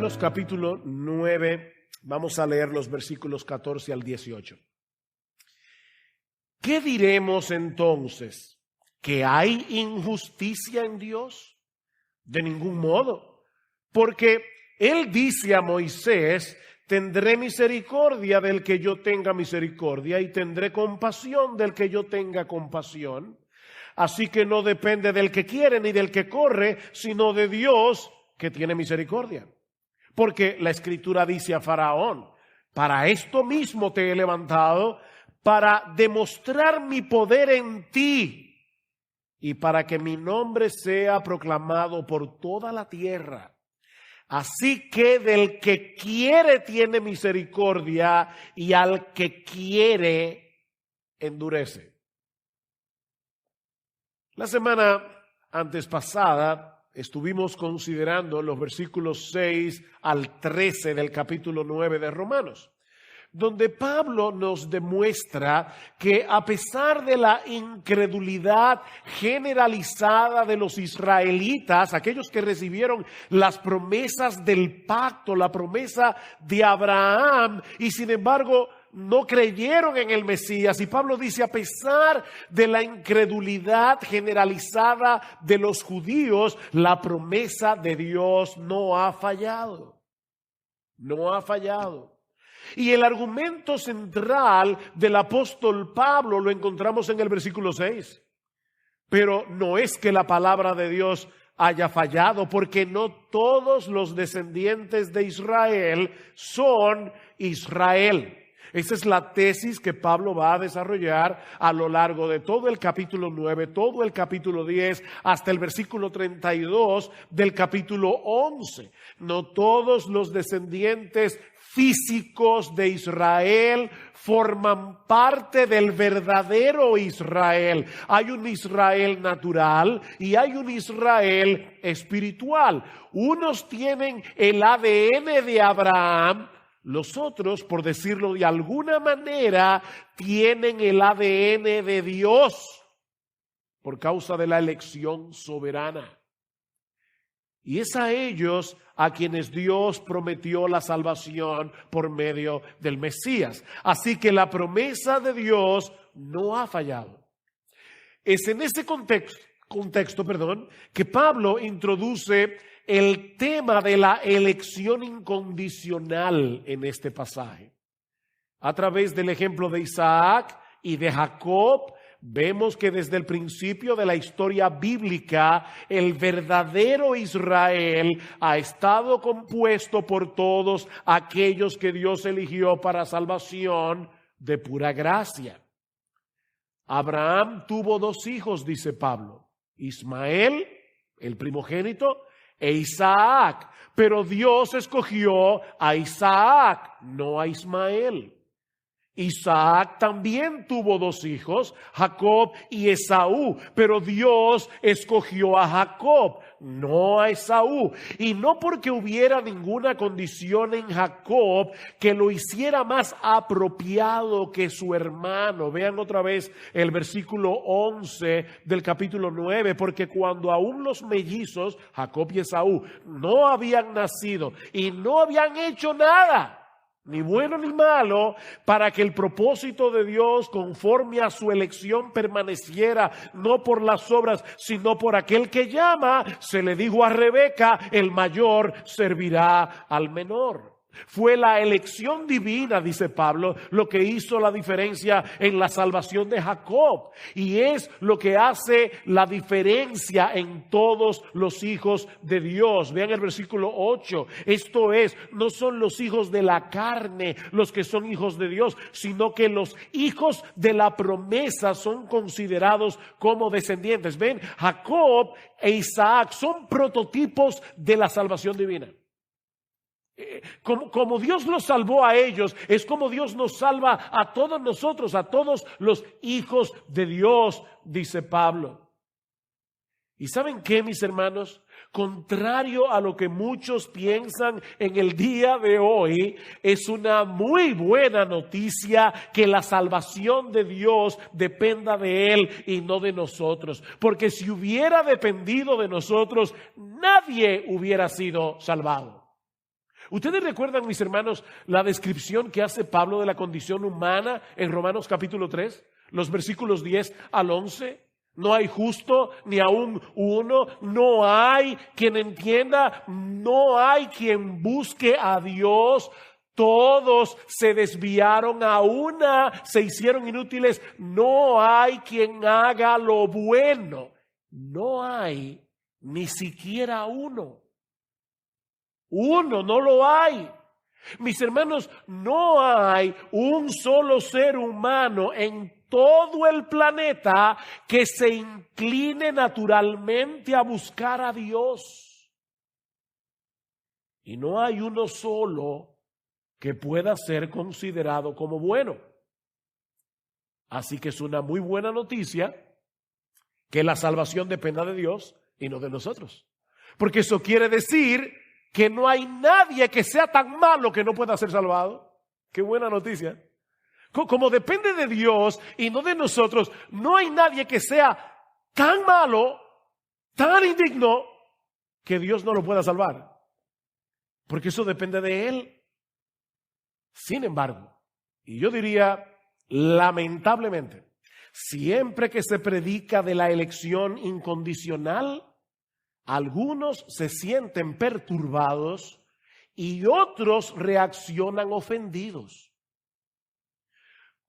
Romanos capítulo 9, vamos a leer los versículos 14 al 18. ¿Qué diremos entonces? ¿Que hay injusticia en Dios? De ningún modo, porque Él dice a Moisés: tendré misericordia del que yo tenga misericordia y tendré compasión del que yo tenga compasión. Así que no depende del que quiere ni del que corre, sino de Dios que tiene misericordia. Porque la Escritura dice a Faraón: para esto mismo te he levantado, para demostrar mi poder en ti y para que mi nombre sea proclamado por toda la tierra. Así que del que quiere tiene misericordia y al que quiere endurece. La semana antes pasada estuvimos considerando los versículos 6 al 13 del capítulo 9 de Romanos, donde Pablo nos demuestra que a pesar de la incredulidad generalizada de los israelitas, aquellos que recibieron las promesas del pacto, la promesa de Abraham, y sin embargo no creyeron en el Mesías, y Pablo dice: a pesar de la incredulidad generalizada de los judíos, la promesa de Dios no ha fallado. No ha fallado. Y el argumento central del apóstol Pablo lo encontramos en el versículo 6. Pero no es que la palabra de Dios haya fallado, porque no todos los descendientes de Israel son Israel. Esa es la tesis que Pablo va a desarrollar a lo largo de todo el capítulo 9, todo el capítulo 10, hasta el versículo 32 del capítulo 11. No todos los descendientes físicos de Israel forman parte del verdadero Israel. Hay un Israel natural y hay un Israel espiritual. Unos tienen el ADN de Abraham, los otros, por decirlo de alguna manera, tienen el ADN de Dios por causa de la elección soberana. Y es a ellos a quienes Dios prometió la salvación por medio del Mesías. Así que la promesa de Dios no ha fallado. Es en ese contexto, que Pablo introduce el tema de la elección incondicional en este pasaje. A través del ejemplo de Isaac y de Jacob, vemos que desde el principio de la historia bíblica, el verdadero Israel ha estado compuesto por todos aquellos que Dios eligió para salvación de pura gracia. Abraham tuvo 2 hijos, dice Pablo: Ismael, el primogénito, e Isaac. Pero Dios escogió a Isaac, no a Ismael. Isaac también tuvo 2 hijos, Jacob y Esaú, pero Dios escogió a Jacob, no a Esaú. Y no porque hubiera ninguna condición en Jacob que lo hiciera más apropiado que su hermano. Vean otra vez el versículo 11 del capítulo 9, porque cuando aún los mellizos, Jacob y Esaú, no habían nacido y no habían hecho nada, ni bueno ni malo, para que el propósito de Dios conforme a su elección permaneciera, no por las obras, sino por aquel que llama, se le dijo a Rebeca: el mayor servirá al menor. Fue la elección divina, dice Pablo, lo que hizo la diferencia en la salvación de Jacob. Y es lo que hace la diferencia en todos los hijos de Dios. Vean el versículo 8. Esto es, no son los hijos de la carne los que son hijos de Dios, sino que los hijos de la promesa son considerados como descendientes. Ven, Jacob e Isaac son prototipos de la salvación divina. Como Dios los salvó a ellos, es como Dios nos salva a todos nosotros, a todos los hijos de Dios, dice Pablo. ¿Y saben qué, mis hermanos? Contrario a lo que muchos piensan en el día de hoy, es una muy buena noticia que la salvación de Dios dependa de Él y no de nosotros. Porque si hubiera dependido de nosotros, nadie hubiera sido salvado. ¿Ustedes recuerdan, mis hermanos, la descripción que hace Pablo de la condición humana en Romanos capítulo 3, los versículos 10 al 11? No hay justo ni aún uno, no hay quien entienda, no hay quien busque a Dios. Todos se desviaron a una, se hicieron inútiles. No hay quien haga lo bueno. No hay ni siquiera uno. Uno, no lo hay. Mis hermanos, no hay un solo ser humano en todo el planeta que se incline naturalmente a buscar a Dios. Y no hay uno solo que pueda ser considerado como bueno. Así que es una muy buena noticia que la salvación dependa de Dios y no de nosotros. Porque eso quiere decir que no hay nadie que sea tan malo que no pueda ser salvado. Qué buena noticia. Como depende de Dios y no de nosotros, no hay nadie que sea tan malo, tan indigno, que Dios no lo pueda salvar. Porque eso depende de Él. Sin embargo, y yo diría lamentablemente, siempre que se predica de la elección incondicional, algunos se sienten perturbados y otros reaccionan ofendidos.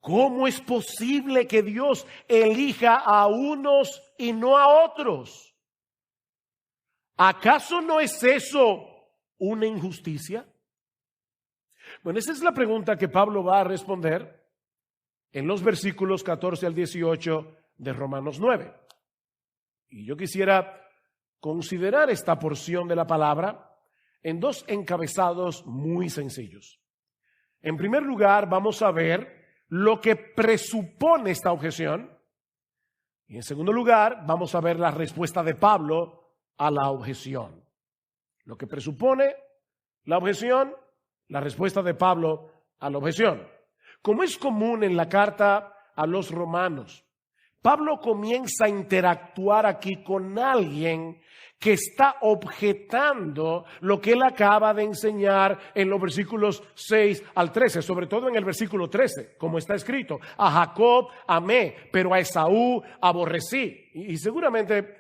¿Cómo es posible que Dios elija a unos y no a otros? ¿Acaso no es eso una injusticia? Bueno, esa es la pregunta que Pablo va a responder en los versículos 14 al 18 de Romanos 9. Y yo quisiera considerar esta porción de la palabra en dos encabezados muy sencillos. En primer lugar, vamos a ver lo que presupone esta objeción. Y en segundo lugar, vamos a ver la respuesta de Pablo a la objeción. Lo que presupone la objeción, la respuesta de Pablo a la objeción. Como es común en la carta a los romanos, Pablo comienza a interactuar aquí con alguien que está objetando lo que él acaba de enseñar en los versículos 6 al 13, sobre todo en el versículo 13, como está escrito: a Jacob amé, pero a Esaú aborrecí. Y seguramente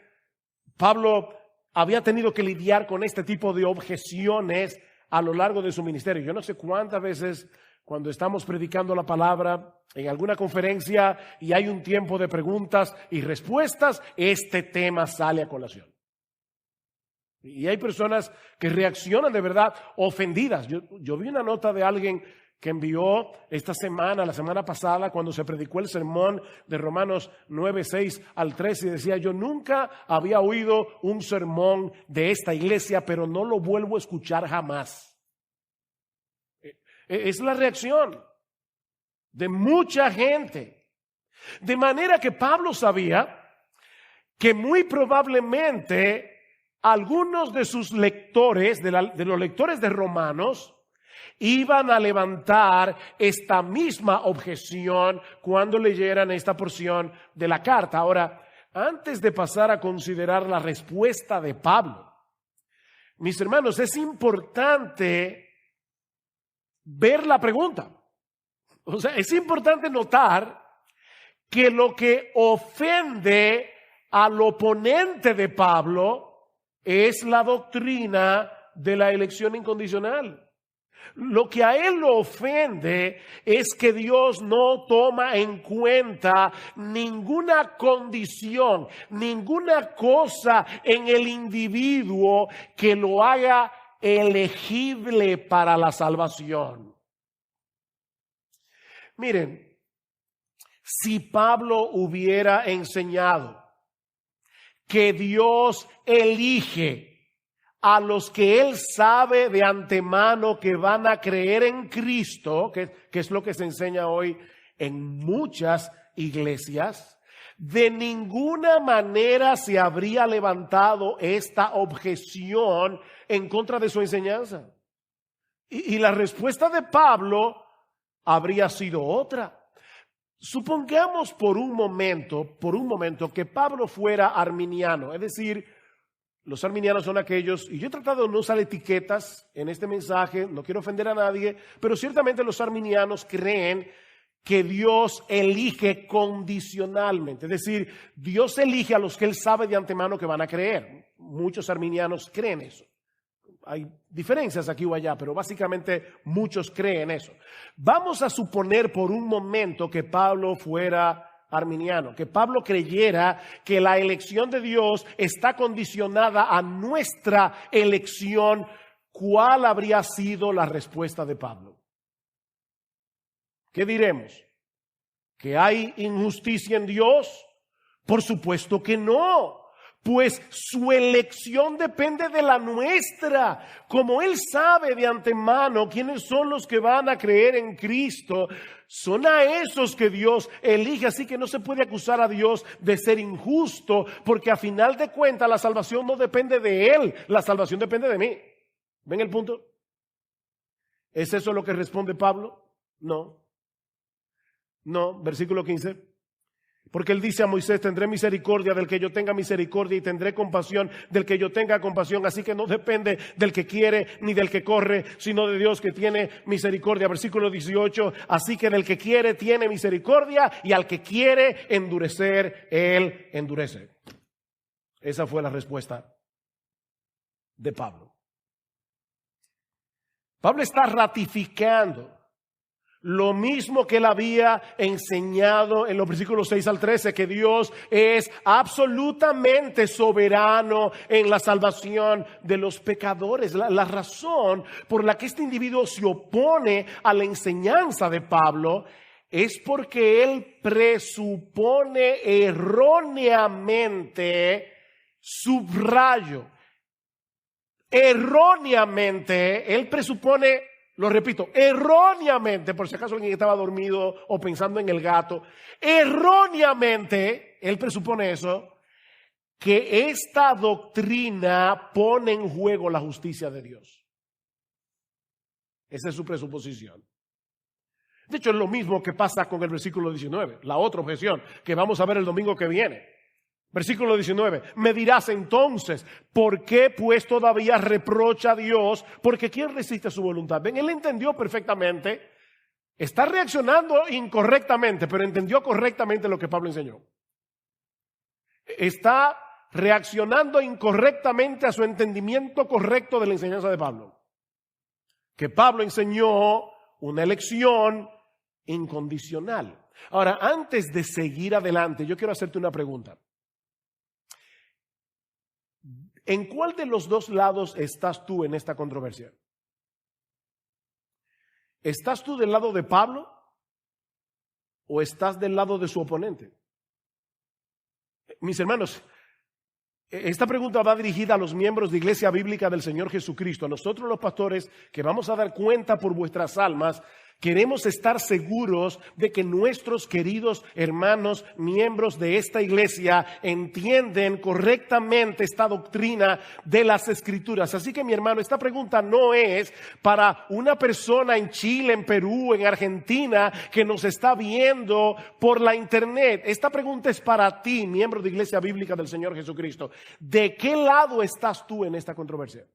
Pablo había tenido que lidiar con este tipo de objeciones a lo largo de su ministerio. Yo no sé cuántas veces cuando estamos predicando la palabra en alguna conferencia y hay un tiempo de preguntas y respuestas, este tema sale a colación. Y hay personas que reaccionan de verdad ofendidas. Yo vi una nota de alguien que envió esta semana, la semana pasada, cuando se predicó el sermón de Romanos 9, 6 al 13, y decía: yo nunca había oído un sermón de esta iglesia, pero no lo vuelvo a escuchar jamás. Es la reacción de mucha gente. De manera que Pablo sabía que muy probablemente algunos de sus lectores, de los lectores de Romanos, iban a levantar esta misma objeción cuando leyeran esta porción de la carta. Ahora, antes de pasar a considerar la respuesta de Pablo, mis hermanos, es importante ver la pregunta. O sea, es importante notar que lo que ofende al oponente de Pablo es la doctrina de la elección incondicional. Lo que a él lo ofende es que Dios no toma en cuenta ninguna condición, ninguna cosa en el individuo que lo haga elegible para la salvación. Miren, si Pablo hubiera enseñado que Dios elige a los que Él sabe de antemano que van a creer en Cristo, que es lo que se enseña hoy en muchas iglesias, de ninguna manera se habría levantado esta objeción en contra de su enseñanza. Y la respuesta de Pablo habría sido otra. Supongamos por un momento que Pablo fuera arminiano, es decir, Los arminianos son aquellos, y yo he tratado de no usar etiquetas en este mensaje, no quiero ofender a nadie, pero ciertamente los arminianos creen que Dios elige condicionalmente. Es decir, Dios elige a los que Él sabe de antemano que van a creer. Muchos arminianos creen eso. Hay diferencias aquí o allá, pero básicamente muchos creen eso. Vamos a suponer por un momento que Pablo fuera arminiano, que Pablo creyera que la elección de Dios está condicionada a nuestra elección. ¿Cuál habría sido la respuesta de Pablo? ¿Qué diremos? ¿Que hay injusticia en Dios? Por supuesto que no. Pues su elección depende de la nuestra. Como Él sabe de antemano quiénes son los que van a creer en Cristo, son a esos que Dios elige. Así que no se puede acusar a Dios de ser injusto, porque a final de cuentas la salvación no depende de Él, la salvación depende de mí. ¿Ven el punto? ¿Es eso lo que responde Pablo? No. No, versículo 15. Porque Él dice a Moisés: tendré misericordia del que yo tenga misericordia y tendré compasión del que yo tenga compasión. Así que no depende del que quiere ni del que corre, sino de Dios que tiene misericordia. Versículo 18. Así que del que quiere tiene misericordia, y al que quiere endurecer, Él endurece. Esa fue la respuesta de Pablo. Pablo está ratificando lo mismo que él había enseñado en los versículos 6 al 13, que Dios es absolutamente soberano en la salvación de los pecadores. La razón por la que este individuo se opone a la enseñanza de Pablo es porque él presupone erróneamente, subrayo, erróneamente, él presupone, lo repito, erróneamente, por si acaso alguien estaba dormido o pensando en el gato, erróneamente, él presupone eso, que esta doctrina pone en juego la justicia de Dios. Esa es su presuposición. De hecho, es lo mismo que pasa con el versículo 19, la otra objeción que vamos a ver el domingo que viene. Versículo 19, me dirás entonces, ¿por qué pues todavía reprocha a Dios? Porque ¿quién resiste su voluntad? Ven, él entendió perfectamente, está reaccionando incorrectamente, pero entendió correctamente lo que Pablo enseñó. Está reaccionando incorrectamente a su entendimiento correcto de la enseñanza de Pablo. Que Pablo enseñó una elección incondicional. Ahora, antes de seguir adelante, yo quiero hacerte una pregunta. ¿En cuál de los dos lados estás tú en esta controversia? ¿Estás tú del lado de Pablo o estás del lado de su oponente? Mis hermanos, esta pregunta va dirigida a los miembros de Iglesia Bíblica del Señor Jesucristo. A nosotros los pastores que vamos a dar cuenta por vuestras almas, queremos estar seguros de que nuestros queridos hermanos, miembros de esta iglesia, entienden correctamente esta doctrina de las Escrituras. Así que, mi hermano, esta pregunta no es para una persona en Chile, en Perú, en Argentina, que nos está viendo por la internet. Esta pregunta es para ti, miembro de Iglesia Bíblica del Señor Jesucristo. ¿De qué lado estás tú en esta controversia?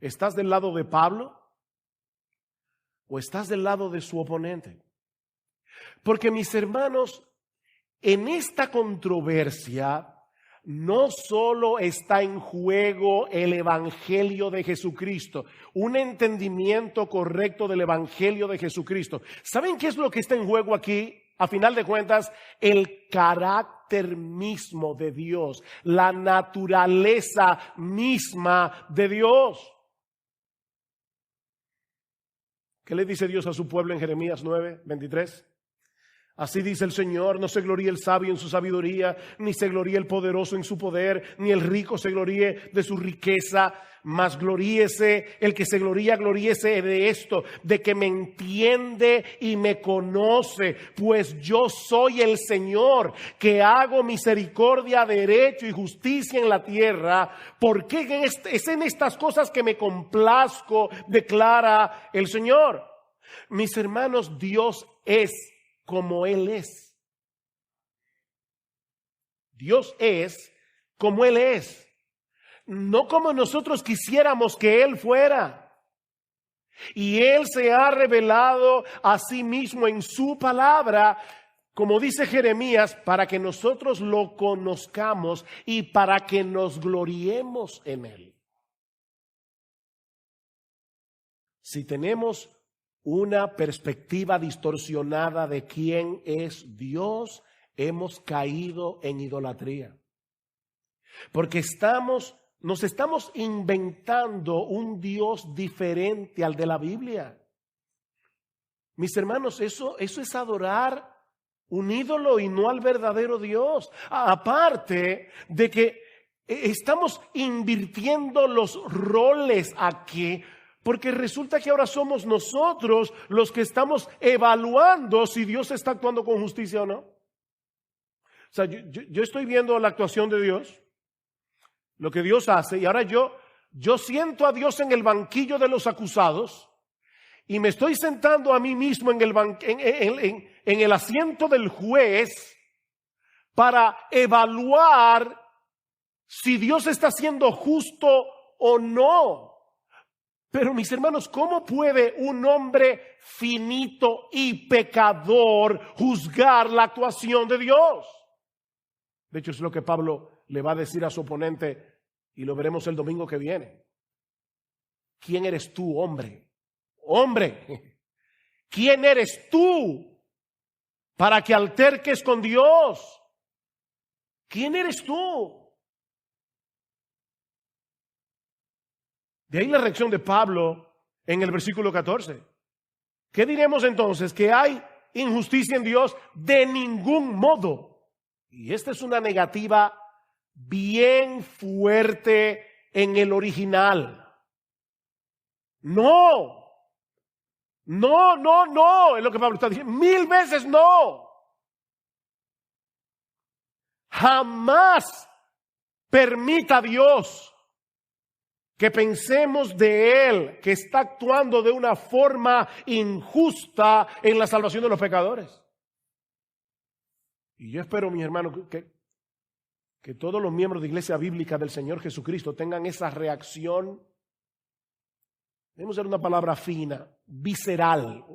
¿Estás del lado de Pablo o estás del lado de su oponente? Porque, mis hermanos, en esta controversia no solo está en juego el Evangelio de Jesucristo, un entendimiento correcto del Evangelio de Jesucristo. ¿Saben qué es lo que está en juego aquí? A final de cuentas, el carácter mismo de Dios, la naturaleza misma de Dios. ¿Qué le dice Dios a su pueblo en Jeremías 9:23? Así dice el Señor: no se gloríe el sabio en su sabiduría, ni se gloríe el poderoso en su poder, ni el rico se gloríe de su riqueza, mas gloríese el que se gloría, gloríese de esto, de que me entiende y me conoce, pues yo soy el Señor, que hago misericordia, derecho y justicia en la tierra, porque es en estas cosas que me complazco, declara el Señor. Mis hermanos, Dios es como Él es. Dios es como Él es, no como nosotros quisiéramos que Él fuera. Y Él se ha revelado a sí mismo en su palabra, como dice Jeremías, para que nosotros lo conozcamos y para que nos gloriemos en Él. Si tenemos una perspectiva distorsionada de quién es Dios, hemos caído en idolatría. Porque nos estamos inventando un Dios diferente al de la Biblia. Mis hermanos, eso es adorar un ídolo y no al verdadero Dios. Aparte de que estamos invirtiendo los roles aquí, porque resulta que ahora somos nosotros los que estamos evaluando si Dios está actuando con justicia o no. O sea, yo estoy viendo la actuación de Dios, lo que Dios hace, y ahora yo siento a Dios en el banquillo de los acusados y me estoy sentando a mí mismo en el asiento del juez para evaluar si Dios está siendo justo o no. Pero mis hermanos, ¿cómo puede un hombre finito y pecador juzgar la actuación de Dios? De hecho, es lo que Pablo le va a decir a su oponente y lo veremos el domingo que viene. ¿Quién eres tú, hombre? Hombre, ¿quién eres tú para que alterques con Dios? ¿Quién eres tú? De ahí la reacción de Pablo en el versículo 14. ¿Qué diremos entonces? ¿Que hay injusticia en Dios? De ningún modo. Y esta es una negativa bien fuerte en el original. No, es lo que Pablo está diciendo. 1000 veces no. Jamás permita a Dios que pensemos de Él que está actuando de una forma injusta en la salvación de los pecadores. Y yo espero, mis hermanos, que todos los miembros de Iglesia Bíblica del Señor Jesucristo tengan esa reacción. Debemos usar una palabra fina, visceral.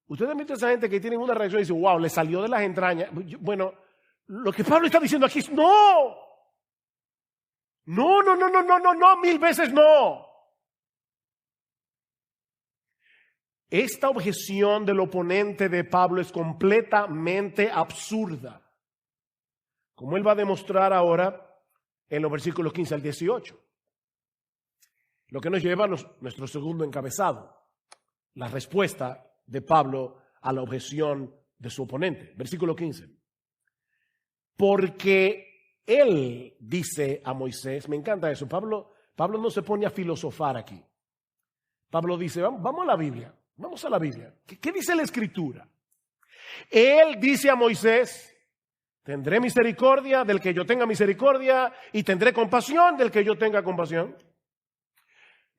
Ustedes ven a esa gente que tiene una reacción y dicen, wow, le salió de las entrañas. Bueno, lo que Pablo está diciendo aquí es no. No, 1000 veces no. Esta objeción del oponente de Pablo es completamente absurda, como él va a demostrar ahora en los versículos 15 al 18. Lo que nos lleva a nuestro segundo encabezado, la respuesta de Pablo a la objeción de su oponente. Versículo 15. Porque él dice a Moisés, me encanta eso, Pablo no se pone a filosofar aquí. Pablo dice, vamos a la Biblia. Vamos a la Biblia. ¿Qué dice la Escritura? Él dice a Moisés, tendré misericordia del que yo tenga misericordia y tendré compasión del que yo tenga compasión.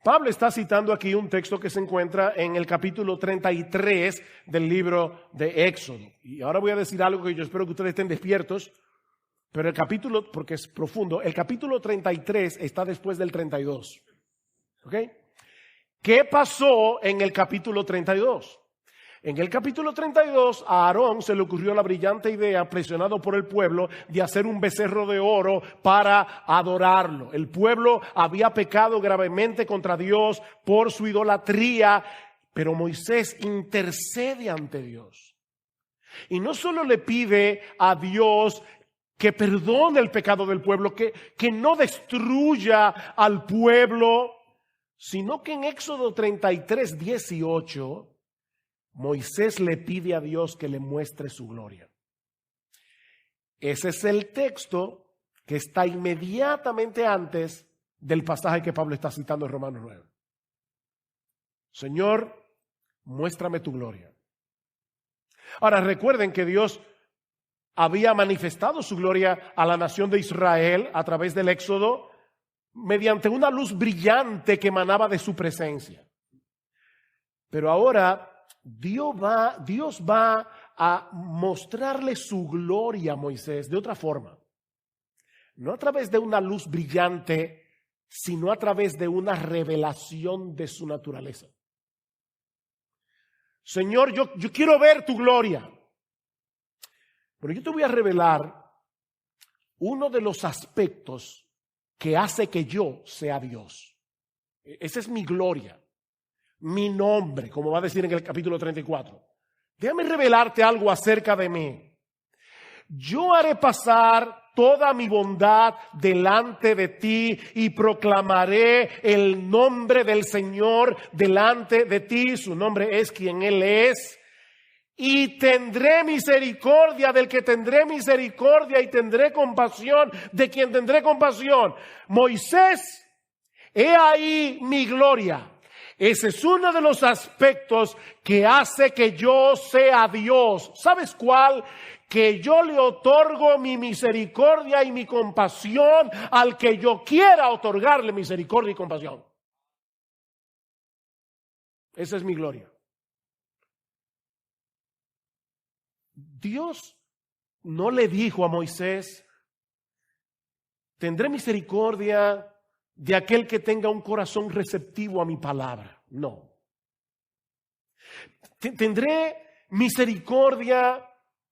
Pablo está citando aquí un texto que se encuentra en el capítulo 33 del libro de Éxodo. Y ahora voy a decir algo que yo espero que ustedes estén despiertos, pero el capítulo, porque es profundo, el capítulo 33 está después del 32. ¿Ok? ¿Qué pasó en el capítulo 32? En el capítulo 32 a Aarón se le ocurrió la brillante idea, presionado por el pueblo, de hacer un becerro de oro para adorarlo. El pueblo había pecado gravemente contra Dios por su idolatría, pero Moisés intercede ante Dios. Y no solo le pide a Dios que perdone el pecado del pueblo, que no destruya al pueblo, sino que en Éxodo 33, 18, Moisés le pide a Dios que le muestre su gloria. Ese es el texto que está inmediatamente antes del pasaje que Pablo está citando en Romanos 9. Señor, muéstrame tu gloria. Ahora recuerden que Dios había manifestado su gloria a la nación de Israel a través del Éxodo mediante una luz brillante que emanaba de su presencia. Pero ahora Dios va a mostrarle su gloria a Moisés de otra forma. no a través de una luz brillante, sino a través de una revelación de su naturaleza. Señor, yo quiero ver tu gloria. Pero yo te voy a revelar uno de los aspectos que hace que yo sea Dios. Esa es mi gloria, mi nombre, como va a decir en el capítulo 34. Déjame revelarte algo acerca de mí. Yo haré pasar toda mi bondad delante de ti y proclamaré el nombre del Señor delante de ti. Su nombre es quien Él es. Y tendré misericordia del que tendré misericordia y tendré compasión de quien tendré compasión. Moisés, he ahí mi gloria. Ese es uno de los aspectos que hace que yo sea Dios. ¿Sabes cuál? Que yo le otorgo mi misericordia y mi compasión al que yo quiera otorgarle misericordia y compasión. Esa es mi gloria. Dios no le dijo a Moisés, tendré misericordia de aquel que tenga un corazón receptivo a mi palabra. No. Tendré misericordia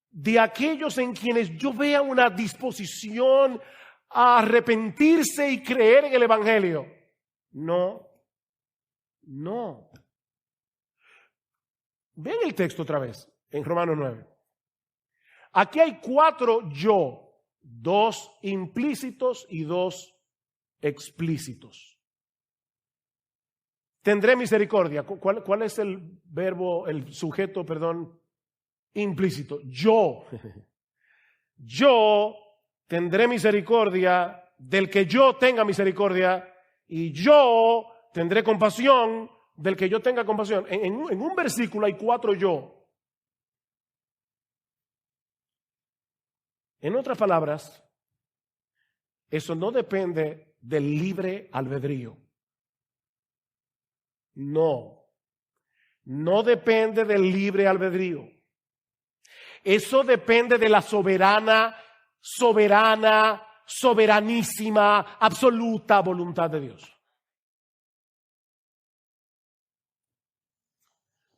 de aquellos en quienes yo vea una disposición a arrepentirse y creer en el Evangelio. No. No. Ven el texto otra vez, en Romanos 9. Aquí hay 4 yo, 2 implícitos y 2 explícitos. Tendré misericordia. ¿Cuál es el verbo, el sujeto, perdón, implícito? Yo. Yo tendré misericordia del que yo tenga misericordia y yo tendré compasión del que yo tenga compasión. En un versículo hay 4 yo. En otras palabras, eso no depende del libre albedrío. No depende del libre albedrío. Eso depende de la soberanísima, absoluta voluntad de Dios.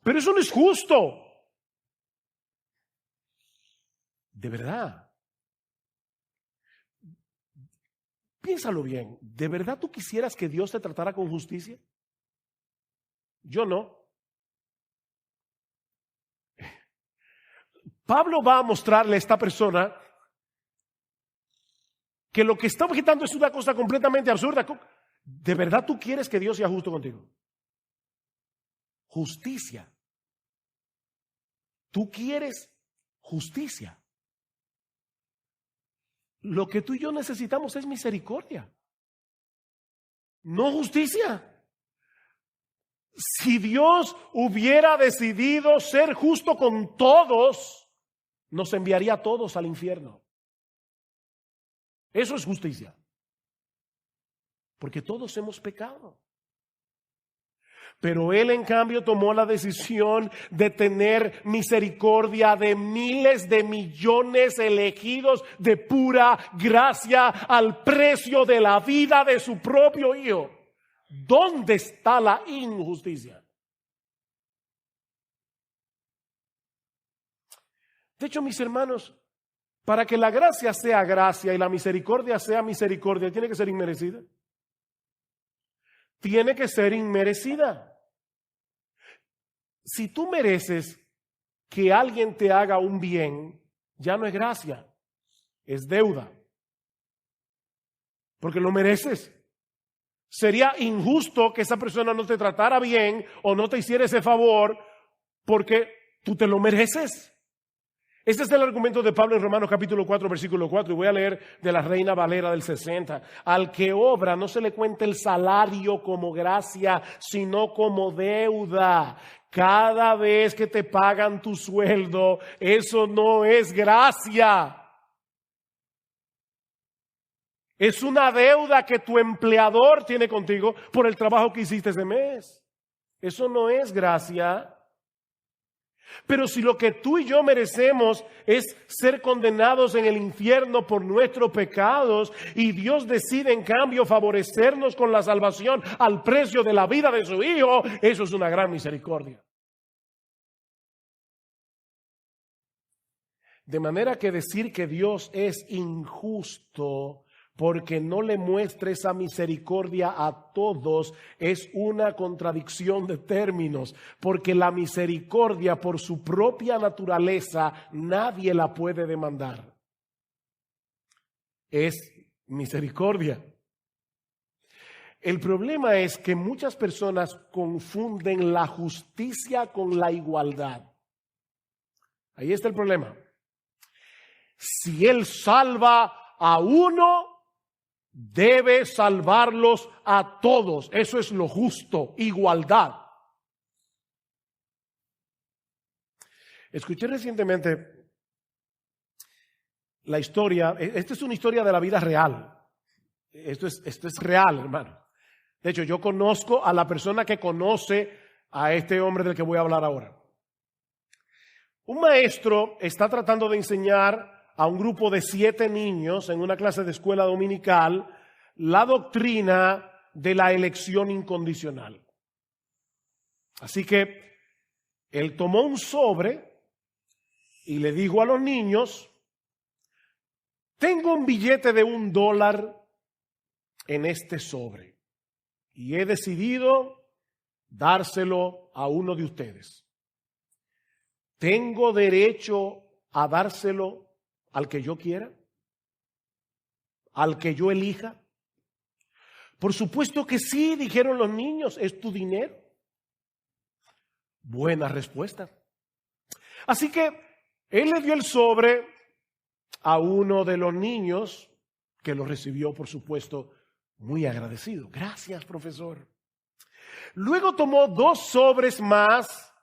Pero eso no es justo. De verdad. Piénsalo bien. ¿De verdad tú quisieras que Dios te tratara con justicia? Yo no. Pablo va a mostrarle a esta persona que lo que está objetando es una cosa completamente absurda. ¿De verdad tú quieres que Dios sea justo contigo? Justicia. Tú quieres justicia. Lo que tú y yo necesitamos es misericordia, no justicia. Si Dios hubiera decidido ser justo con todos, nos enviaría a todos al infierno. Eso es justicia. Porque todos hemos pecado. Pero Él, en cambio, tomó la decisión de tener misericordia de miles de millones elegidos de pura gracia al precio de la vida de su propio Hijo. ¿Dónde está la injusticia? De hecho, mis hermanos, para que la gracia sea gracia y la misericordia sea misericordia, tiene que ser inmerecida. Tiene que ser inmerecida. Si tú mereces que alguien te haga un bien, ya no es gracia, es deuda. Porque lo mereces. Sería injusto que esa persona no te tratara bien o no te hiciera ese favor porque tú te lo mereces. Este es el argumento de Pablo en Romanos capítulo 4, versículo 4, y voy a leer de la Reina Valera del 60. Al que obra no se le cuenta el salario como gracia, sino como deuda. Cada vez que te pagan tu sueldo, eso no es gracia. Es una deuda que tu empleador tiene contigo por el trabajo que hiciste ese mes. Eso no es gracia. Pero si lo que tú y yo merecemos es ser condenados en el infierno por nuestros pecados y Dios decide en cambio favorecernos con la salvación al precio de la vida de su Hijo, eso es una gran misericordia. De manera que decir que Dios es injusto porque no le muestra esa misericordia a todos es una contradicción de términos, porque la misericordia por su propia naturaleza nadie la puede demandar. Es misericordia. El problema es que muchas personas confunden la justicia con la igualdad. Ahí está el problema. Si Él salva a uno, debe salvarlos a todos. Eso es lo justo, igualdad. Escuché recientemente la historia, esta es una historia de la vida real. Esto es real, hermano. De hecho, yo conozco a la persona que conoce a este hombre del que voy a hablar ahora. Un maestro está tratando de enseñar a un grupo de 7 niños en una clase de escuela dominical la doctrina de la elección incondicional. Así que él tomó un sobre y le dijo a los niños: tengo un billete de $1 en este sobre y he decidido dárselo a uno de ustedes. ¿Tengo derecho a dárselo al que yo quiera? ¿Al que yo elija? Por supuesto que sí, dijeron los niños, es tu dinero. Buena respuesta. Así que él le dio el sobre a uno de los niños, que lo recibió, por supuesto, muy agradecido. Gracias, profesor. Luego tomó 2 sobres más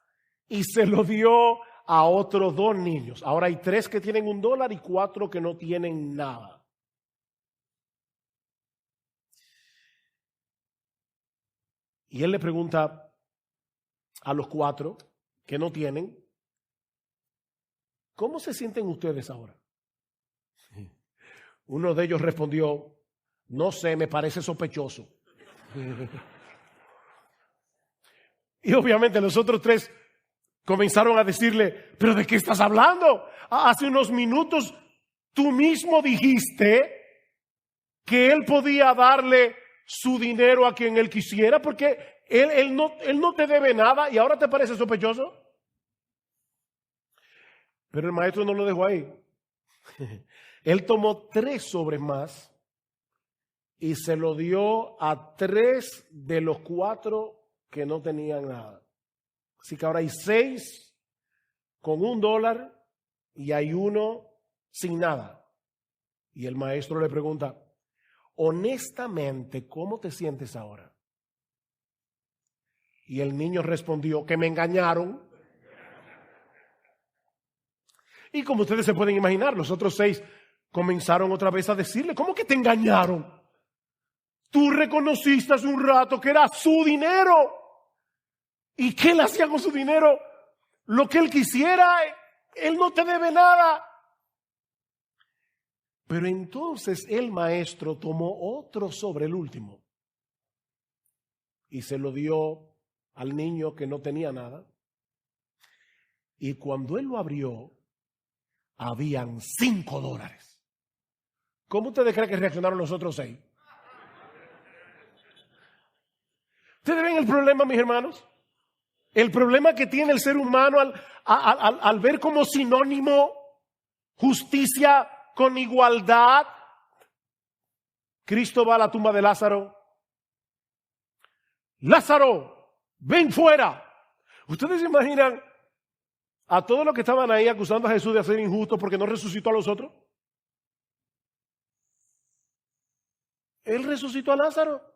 y se lo dio a otros 2 niños. Ahora hay 3 que tienen $1 y 4 que no tienen nada. Y él le pregunta a los 4 que no tienen: ¿cómo se sienten ustedes ahora? Uno de ellos respondió: no sé, me parece sospechoso. Y obviamente los otros 3 comenzaron a decirle: ¿pero de qué estás hablando? Hace unos minutos tú mismo dijiste que él podía darle su dinero a quien él quisiera porque él no te debe nada y ahora te parece sospechoso. Pero el maestro no lo dejó ahí. Él tomó 3 sobres más y se lo dio a 3 de los 4 que no tenían nada. Así que ahora hay 6 con $1 y hay 1 sin nada. Y el maestro le pregunta: honestamente, ¿cómo te sientes ahora? Y el niño respondió: que me engañaron. Y como ustedes se pueden imaginar, los otros 6 comenzaron otra vez a decirle: ¿cómo que te engañaron? Tú reconociste hace un rato que era su dinero. ¿Y qué le hacía con su dinero? Lo que él quisiera, él no te debe nada. Pero entonces el maestro tomó otro sobre, el último, y se lo dio al niño que no tenía nada. Y cuando él lo abrió, habían $5. ¿Cómo ustedes creen que reaccionaron los otros 6? ¿Ustedes ven el problema, mis hermanos? El problema que tiene el ser humano al ver como sinónimo justicia con igualdad. Cristo va a la tumba de Lázaro. Lázaro, ven fuera. ¿Ustedes se imaginan a todos los que estaban ahí acusando a Jesús de ser injusto porque no resucitó a los otros? Él resucitó a Lázaro.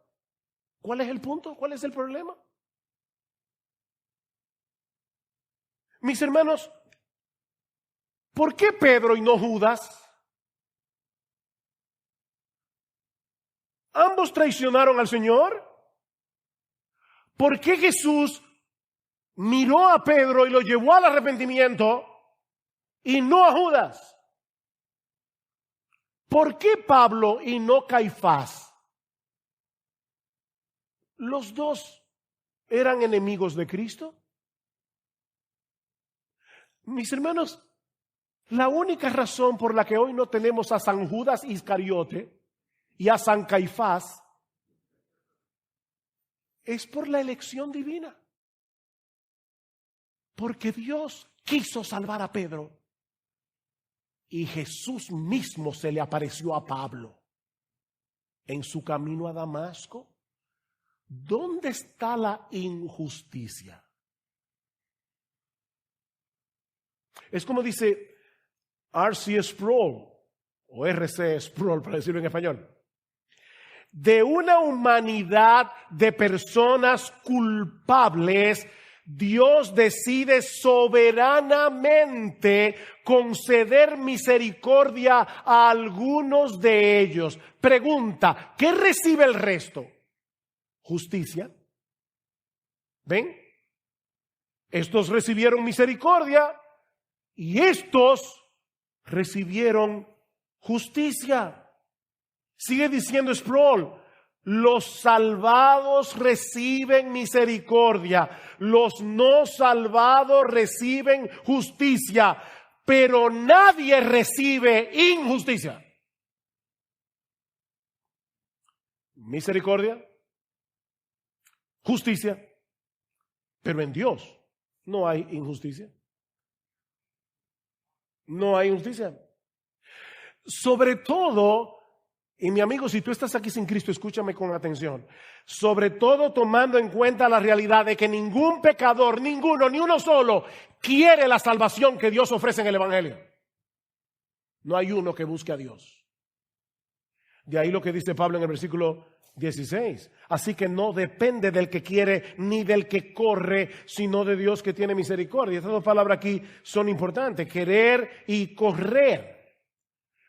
¿Cuál es el punto? ¿Cuál es el problema? Mis hermanos, ¿por qué Pedro y no Judas? Ambos traicionaron al Señor. ¿Por qué Jesús miró a Pedro y lo llevó al arrepentimiento y no a Judas. ¿Por qué Pablo y no Caifás? Los dos eran enemigos de Cristo. Mis hermanos, la única razón por la que hoy no tenemos a San Judas Iscariote y a San Caifás es por la elección divina. Porque Dios quiso salvar a Pedro y Jesús mismo se le apareció a Pablo en su camino a Damasco. ¿Dónde está la injusticia? Es como dice R.C. Sproul, o R.C. Sproul para decirlo en español. De una humanidad de personas culpables, Dios decide soberanamente conceder misericordia a algunos de ellos. Pregunta, ¿qué recibe el resto? Justicia. ¿Ven? Estos recibieron misericordia y estos recibieron justicia. Sigue diciendo Sproul, los salvados reciben misericordia, los no salvados reciben justicia, pero nadie recibe injusticia. Misericordia, justicia, pero en Dios no hay injusticia. No hay injusticia. Sobre todo, y mi amigo, si tú estás aquí sin Cristo, escúchame con atención. Sobre todo tomando en cuenta la realidad de que ningún pecador, ninguno, ni uno solo, quiere la salvación que Dios ofrece en el Evangelio. No hay uno que busque a Dios. De ahí lo que dice Pablo en el versículo 16. Así que no depende del que quiere ni del que corre, sino de Dios que tiene misericordia. Estas dos palabras aquí son importantes, querer y correr.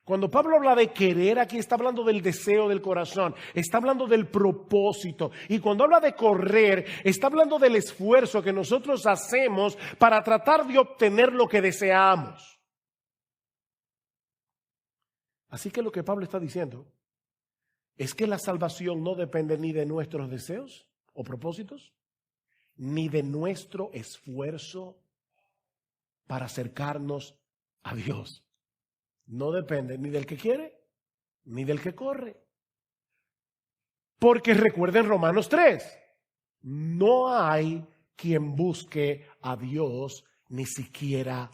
Cuando Pablo habla de querer, aquí está hablando del deseo del corazón, está hablando del propósito. Y cuando habla de correr, está hablando del esfuerzo que nosotros hacemos para tratar de obtener lo que deseamos. Así que lo que Pablo está diciendo es que la salvación no depende ni de nuestros deseos o propósitos, ni de nuestro esfuerzo para acercarnos a Dios. No depende ni del que quiere, ni del que corre. Porque recuerden Romanos 3, no hay quien busque a Dios, ni siquiera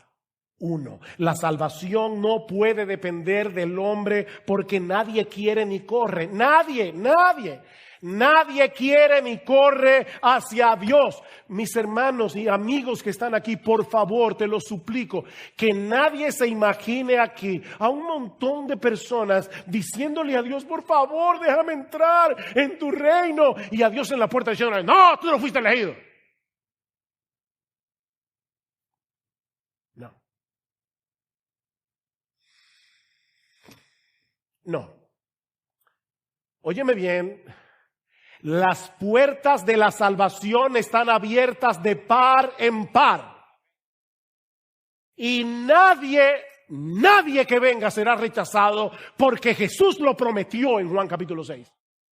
uno. La salvación no puede depender del hombre porque nadie quiere ni corre. Nadie quiere ni corre hacia Dios. Mis hermanos y amigos que están aquí, por favor, te lo suplico, que nadie se imagine aquí a un montón de personas diciéndole a Dios, por favor, déjame entrar en tu reino. Y a Dios en la puerta diciéndole, no, tú no fuiste elegido. No. Óyeme bien, las puertas de la salvación están abiertas de par en par. Y nadie que venga será rechazado porque Jesús lo prometió en Juan capítulo 6.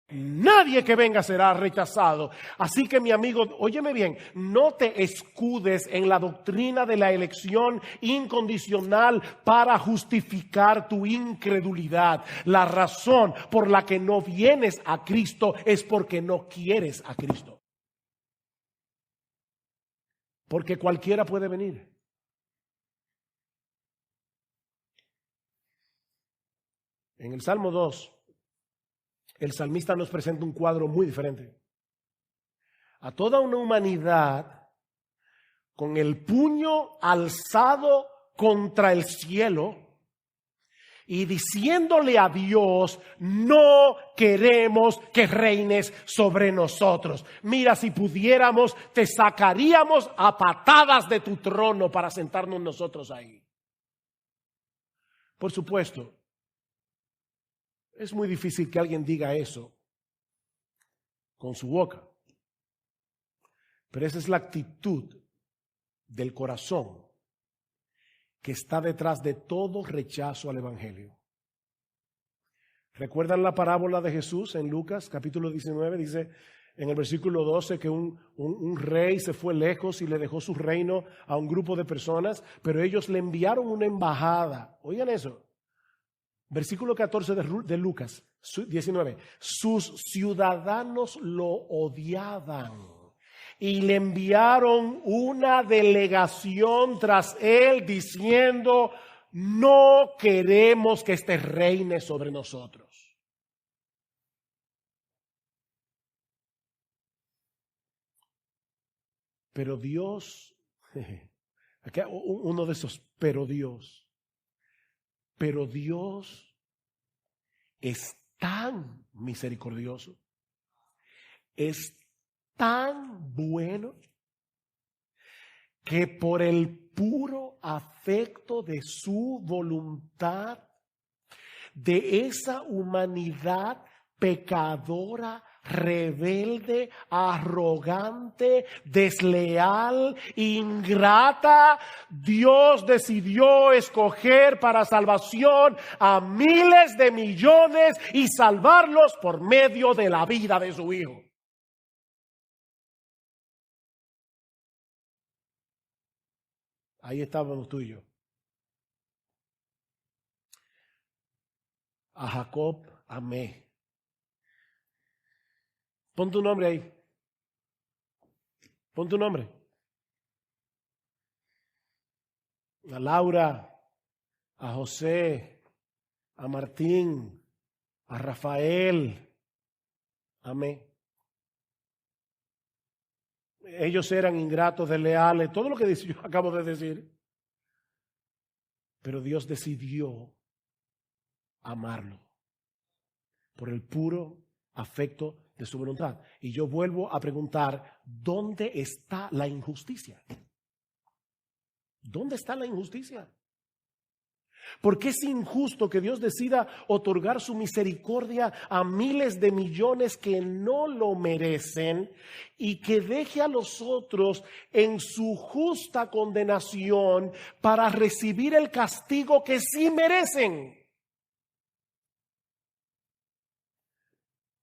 Nadie que venga será rechazado. Así que mi amigo, óyeme bien, no te escudes en la doctrina de la elección incondicional para justificar tu incredulidad. La razón por la que no vienes a Cristo es porque no quieres a Cristo. Porque cualquiera puede venir. En el Salmo 2, el salmista nos presenta un cuadro muy diferente. A toda una humanidad con el puño alzado contra el cielo y diciéndole a Dios, no queremos que reines sobre nosotros. Mira, si pudiéramos, te sacaríamos a patadas de tu trono para sentarnos nosotros ahí. Por supuesto, es muy difícil que alguien diga eso con su boca. Pero esa es la actitud del corazón que está detrás de todo rechazo al evangelio. ¿Recuerdan la parábola de Jesús en Lucas capítulo 19? Dice en el versículo 12 que un rey se fue lejos y le dejó su reino a un grupo de personas, pero ellos le enviaron una embajada. Oigan eso. Versículo 14 de Lucas 19. Sus ciudadanos lo odiaban y le enviaron una delegación tras él diciendo: no queremos que este reine sobre nosotros. Pero Dios, aquí uno de esos, pero Dios es tan misericordioso, es tan bueno, que por el puro afecto de su voluntad, de esa humanidad pecadora, rebelde, arrogante, desleal, ingrata, Dios decidió escoger para salvación a miles de millones y salvarlos por medio de la vida de su Hijo. Ahí estábamos tú y yo. A Jacob amé. Pon tu nombre ahí. Pon tu nombre. A Laura, a José, a Martín, a Rafael. Amé. Ellos eran ingratos, desleales, todo lo que yo acabo de decir. Pero Dios decidió amarlo por el puro afecto de su voluntad. Y yo vuelvo a preguntar, ¿dónde está la injusticia? ¿Dónde está la injusticia? ¿Por qué es injusto que Dios decida otorgar su misericordia a miles de millones que no lo merecen y que deje a los otros en su justa condenación para recibir el castigo que sí merecen?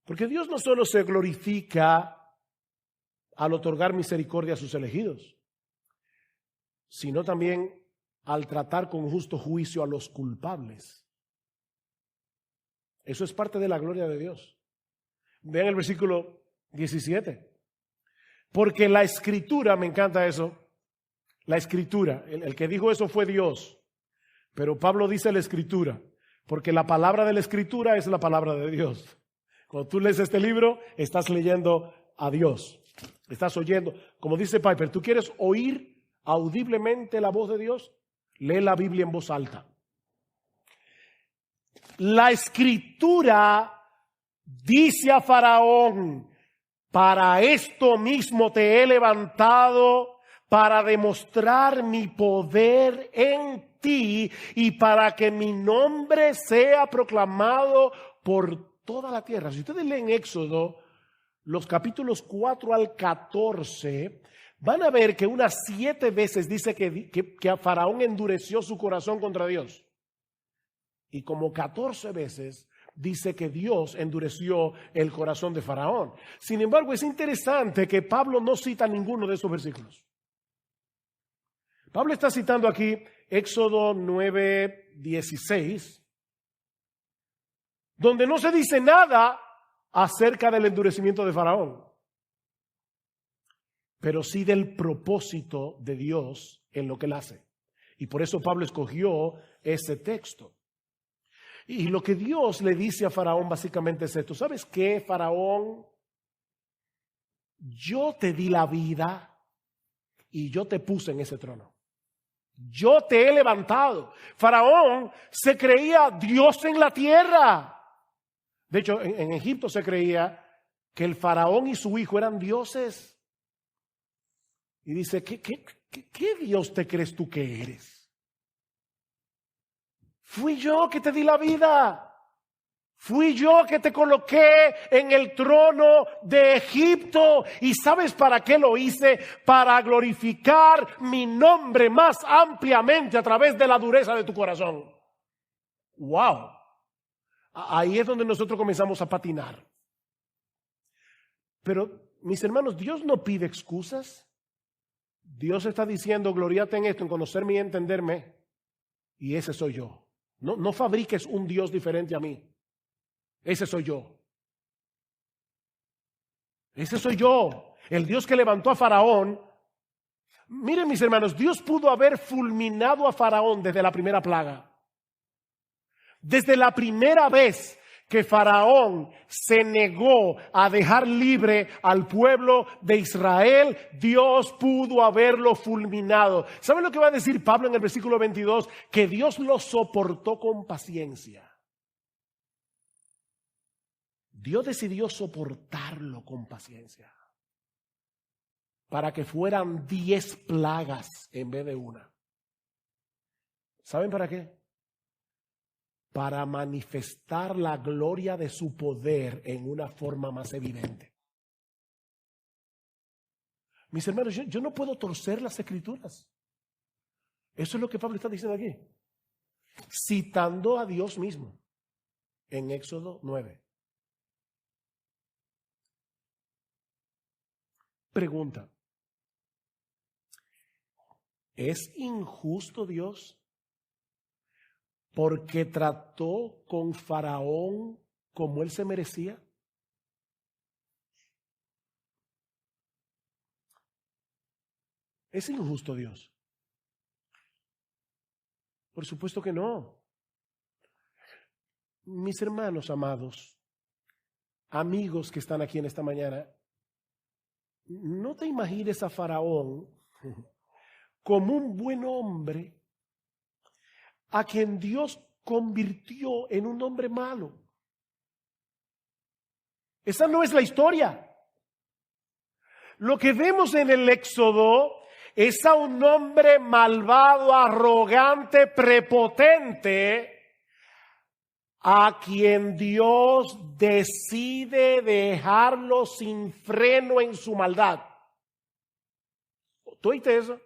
Porque Dios no solo se glorifica al otorgar misericordia a sus elegidos, sino también al tratar con justo juicio a los culpables. Eso es parte de la gloria de Dios. Vean el versículo 17. Porque la Escritura, me encanta eso, la Escritura, el que dijo eso fue Dios, pero Pablo dice la Escritura, porque la palabra de la Escritura es la palabra de Dios. Cuando tú lees este libro, estás leyendo a Dios. Estás oyendo, como dice Piper, ¿tú quieres oír audiblemente la voz de Dios? Lee la Biblia en voz alta. La Escritura dice a Faraón: para esto mismo te he levantado, para demostrar mi poder en ti y para que mi nombre sea proclamado por toda la tierra. Si ustedes leen Éxodo, los capítulos 4 al 14, van a ver que unas 7 veces dice que a Faraón endureció su corazón contra Dios. Y como 14 veces dice que Dios endureció el corazón de Faraón. Sin embargo, es interesante que Pablo no cita ninguno de esos versículos. Pablo está citando aquí Éxodo 9:16, donde no se dice nada acerca del endurecimiento de Faraón, pero sí del propósito de Dios en lo que él hace. Y por eso Pablo escogió ese texto. Y lo que Dios le dice a Faraón básicamente es esto: ¿sabes qué, Faraón? Yo te di la vida y yo te puse en ese trono. Yo te he levantado. Faraón se creía Dios en la tierra. De hecho, en Egipto se creía que el faraón y su hijo eran dioses. Y dice, ¿qué Dios te crees tú que eres? Fui yo que te di la vida. Fui yo que te coloqué en el trono de Egipto. ¿Y sabes para qué lo hice? Para glorificar mi nombre más ampliamente a través de la dureza de tu corazón. ¡Wow! Ahí es donde nosotros comenzamos a patinar. Pero, mis hermanos, Dios no pide excusas. Dios está diciendo, gloriate en esto, en conocerme y entenderme. Y ese soy yo. No fabriques un Dios diferente a mí. Ese soy yo. Ese soy yo. El Dios que levantó a Faraón. Miren, mis hermanos, Dios pudo haber fulminado a Faraón desde la primera plaga. Desde la primera vez que Faraón se negó a dejar libre al pueblo de Israel, Dios pudo haberlo fulminado. ¿Saben lo que va a decir Pablo en el versículo 22? Que Dios lo soportó con paciencia. Dios decidió soportarlo con paciencia para que fueran 10 plagas en vez de una. ¿Saben para qué? Para manifestar la gloria de su poder en una forma más evidente. Mis hermanos, yo no puedo torcer las Escrituras. Eso es lo que Pablo está diciendo aquí. Citando a Dios mismo en Éxodo 9. Pregunta: ¿es injusto Dios porque trató con Faraón como él se merecía? ¿Es injusto Dios? Por supuesto que no. Mis hermanos amados, amigos que están aquí en esta mañana, no te imagines a Faraón como un buen hombre a quien Dios convirtió en un hombre malo. Esa no es la historia. Lo que vemos en el Éxodo es a un hombre malvado, arrogante, prepotente, a quien Dios decide dejarlo sin freno en su maldad. ¿Tú oíste eso?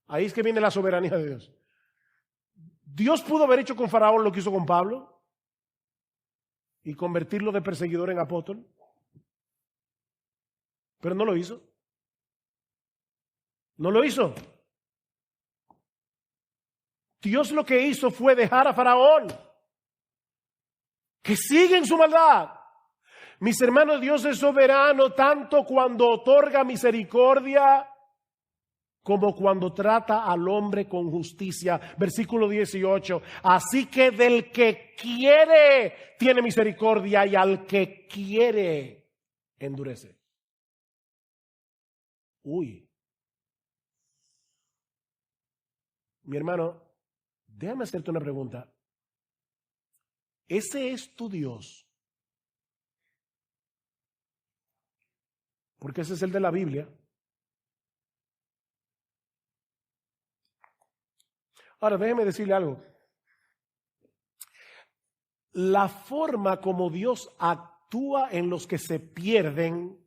Ahí es que viene la soberanía de Dios. Dios pudo haber hecho con Faraón lo que hizo con Pablo y convertirlo de perseguidor en apóstol, pero no lo hizo. No lo hizo. Dios lo que hizo fue dejar a Faraón que sigue en su maldad. Mis hermanos, Dios es soberano tanto cuando otorga misericordia como cuando trata al hombre con justicia. Versículo 18. Así que del que quiere tiene misericordia y al que quiere endurece. Uy. Mi hermano, déjame hacerte una pregunta. ¿Ese es tu Dios? Porque ese es el de la Biblia. Ahora, déjeme decirle algo. La forma como Dios actúa en los que se pierden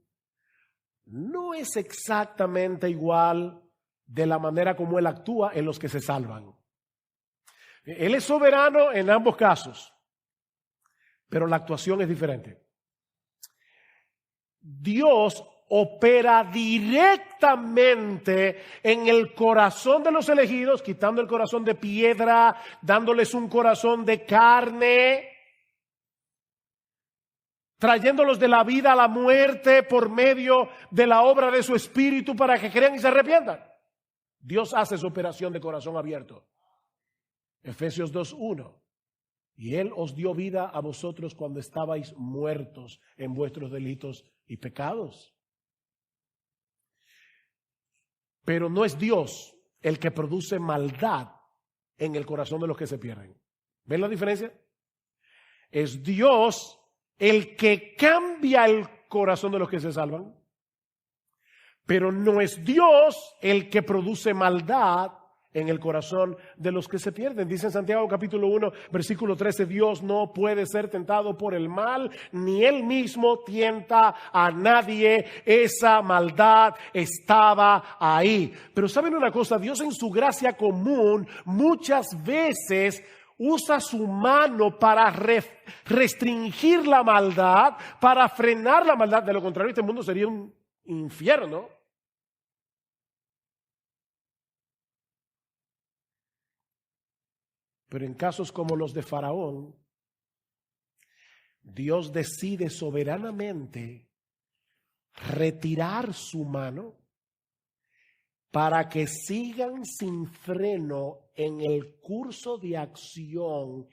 no es exactamente igual de la manera como Él actúa en los que se salvan. Él es soberano en ambos casos, pero la actuación es diferente. Dios opera directamente en el corazón de los elegidos, quitando el corazón de piedra, dándoles un corazón de carne, trayéndolos de la vida a la muerte por medio de la obra de su Espíritu para que crean y se arrepientan. Dios hace su operación de corazón abierto. Efesios 2:1. Y Él os dio vida a vosotros cuando estabais muertos en vuestros delitos y pecados. Pero no es Dios el que produce maldad en el corazón de los que se pierden. ¿Ven la diferencia? Es Dios el que cambia el corazón de los que se salvan. Pero no es Dios el que produce maldad en el corazón de los que se pierden. Dice en Santiago capítulo 1, versículo 13, Dios no puede ser tentado por el mal, ni él mismo tienta a nadie. Esa maldad estaba ahí. Pero ¿saben una cosa? Dios en su gracia común muchas veces usa su mano para restringir la maldad, para frenar la maldad. De lo contrario, este mundo sería un infierno. Pero en casos como los de Faraón, Dios decide soberanamente retirar su mano para que sigan sin freno en el curso de acción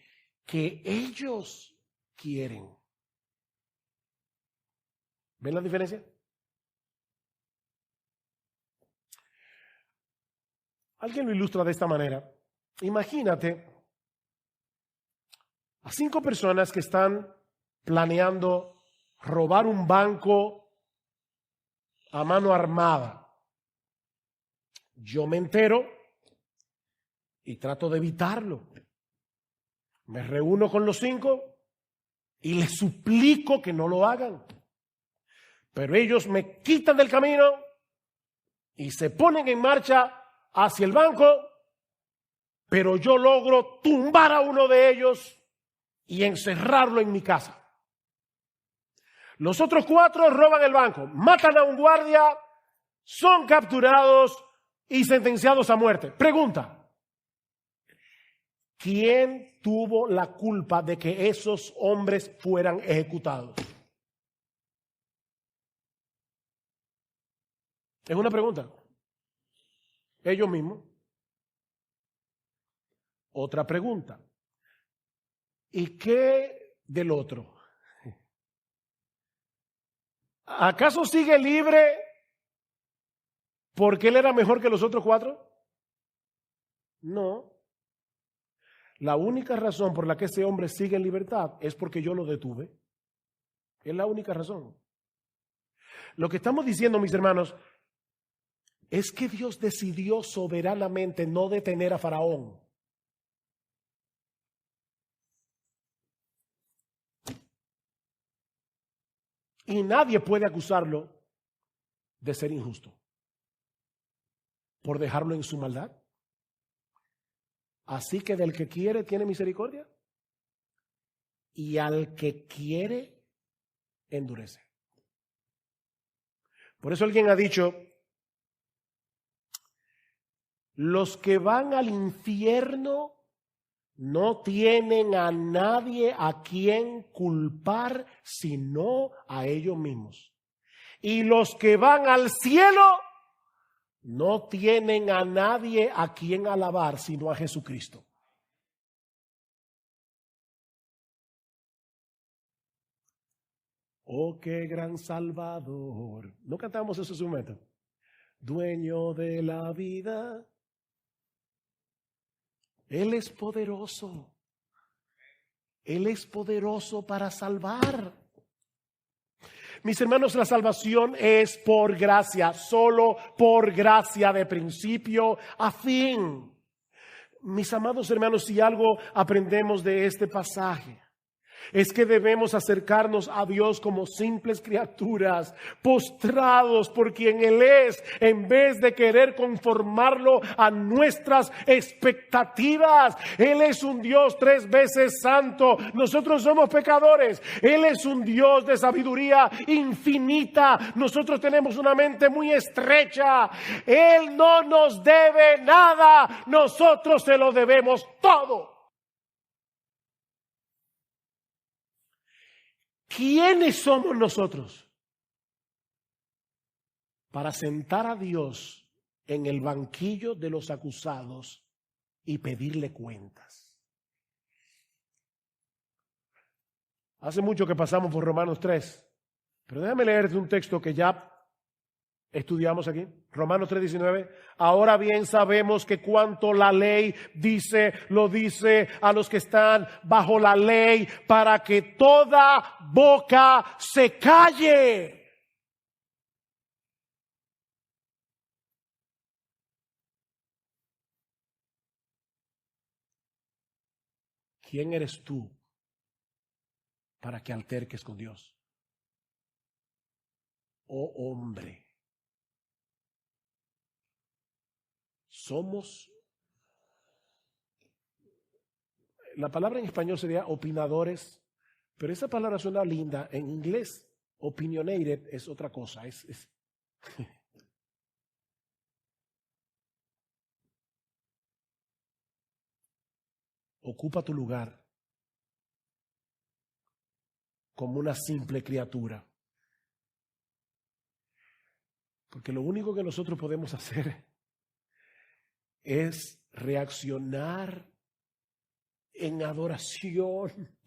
que ellos quieren. ¿Ven la diferencia? Alguien lo ilustra de esta manera. Imagínate a 5 personas que están planeando robar un banco a mano armada. Yo me entero y trato de evitarlo. Me reúno con los 5 y les suplico que no lo hagan. Pero ellos me quitan del camino y se ponen en marcha hacia el banco, pero yo logro tumbar a uno de ellos y encerrarlo en mi casa. Los otros 4 roban el banco, matan a un guardia, son capturados y sentenciados a muerte. Pregunta: ¿quién tuvo la culpa de que esos hombres fueran ejecutados? Es una pregunta. Ellos mismos. Otra pregunta: ¿y qué del otro? ¿Acaso sigue libre porque él era mejor que los otros 4? No. La única razón por la que ese hombre sigue en libertad es porque yo lo detuve. Es la única razón. Lo que estamos diciendo, mis hermanos, es que Dios decidió soberanamente no detener a Faraón. Y nadie puede acusarlo de ser injusto por dejarlo en su maldad. Así que del que quiere tiene misericordia y al que quiere endurece. Por eso alguien ha dicho: los que van al infierno no tienen a nadie a quien culpar sino a ellos mismos. Y los que van al cielo no tienen a nadie a quien alabar sino a Jesucristo. Oh, qué gran Salvador. ¿No cantamos eso en su momento? Dueño de la vida. Él es poderoso. Él es poderoso para salvar. Mis hermanos, la salvación es por gracia, solo por gracia de principio a fin. Mis amados hermanos, si algo aprendemos de este pasaje, es que debemos acercarnos a Dios como simples criaturas, postrados por quien Él es, en vez de querer conformarlo a nuestras expectativas. Él es un Dios 3 veces santo. Nosotros somos pecadores. Él es un Dios de sabiduría infinita. Nosotros tenemos una mente muy estrecha. Él no nos debe nada. Nosotros se lo debemos todo. ¿Quiénes somos nosotros para sentar a Dios en el banquillo de los acusados y pedirle cuentas? Hace mucho que pasamos por Romanos 3, pero déjame leerte un texto que ya estudiamos aquí. Romanos 3:19. Ahora bien sabemos que cuanto la ley dice, lo dice a los que están bajo la ley, para que toda boca se calle. ¿quién eres tú para que alterques con Dios? Oh hombre, la palabra en español sería opinadores, pero esa palabra suena linda. En inglés, opinionated es otra cosa. Ocupa tu lugar como una simple criatura. Porque lo único que nosotros podemos hacer es reaccionar en adoración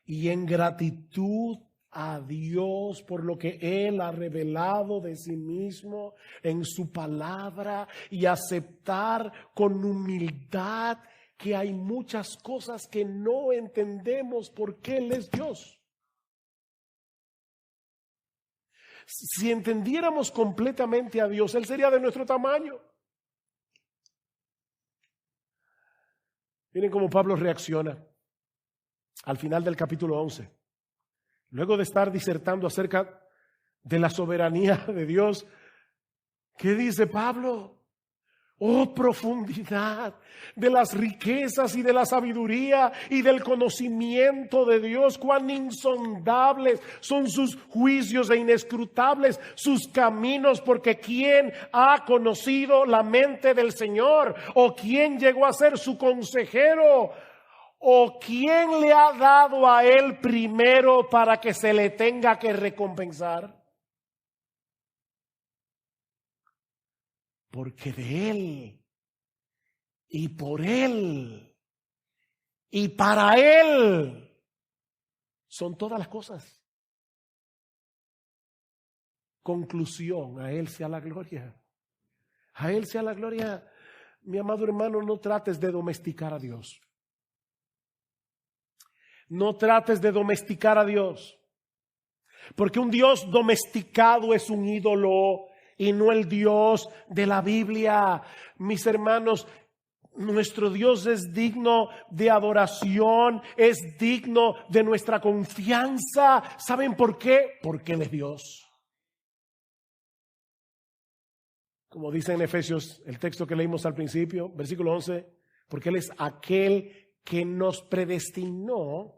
y en gratitud a Dios por lo que Él ha revelado de sí mismo en su palabra, y aceptar con humildad que hay muchas cosas que no entendemos porque Él es Dios. Si entendiéramos completamente a Dios, Él sería de nuestro tamaño. Miren cómo Pablo reacciona al final del capítulo 11. Luego de estar disertando acerca de la soberanía de Dios, ¿qué dice Pablo? Oh, profundidad de las riquezas y de la sabiduría y del conocimiento de Dios. Cuán insondables son sus juicios e inescrutables sus caminos, porque ¿quién ha conocido la mente del Señor? ¿O quién llegó a ser su consejero? ¿O quién le ha dado a Él primero para que se le tenga que recompensar? Porque de Él, y por Él, y para Él son todas las cosas. Conclusión: a Él sea la gloria. A Él sea la gloria. Mi amado hermano, no trates de domesticar a Dios. No trates de domesticar a Dios. Porque un Dios domesticado es un ídolo y no el Dios de la Biblia. Mis hermanos, nuestro Dios es digno de adoración, es digno de nuestra confianza. ¿Saben por qué? Porque Él es Dios. Como dice en Efesios, el texto que leímos al principio, versículo 11, porque Él es aquel que nos predestinó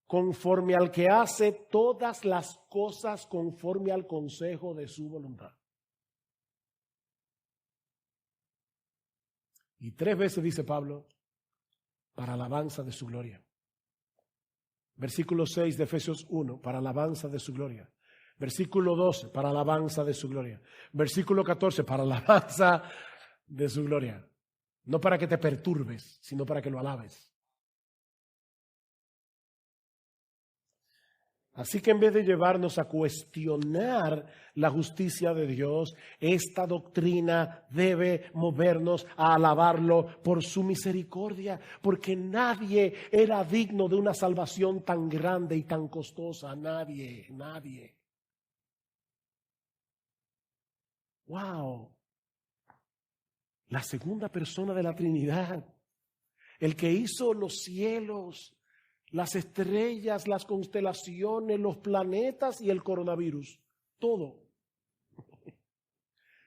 conforme al que hace todas las cosas conforme al consejo de su voluntad. Y 3 veces dice Pablo, para alabanza de su gloria. Versículo 6 de Efesios 1, para alabanza de su gloria. Versículo 12, para alabanza de su gloria. Versículo 14, para alabanza de su gloria. No para que te perturbes, sino para que lo alabes. Así que en vez de llevarnos a cuestionar la justicia de Dios, esta doctrina debe movernos a alabarlo por su misericordia, porque nadie era digno de una salvación tan grande y tan costosa. Nadie. Wow. La segunda persona de la Trinidad, el que hizo los cielos, las estrellas, las constelaciones, los planetas y el coronavirus. Todo.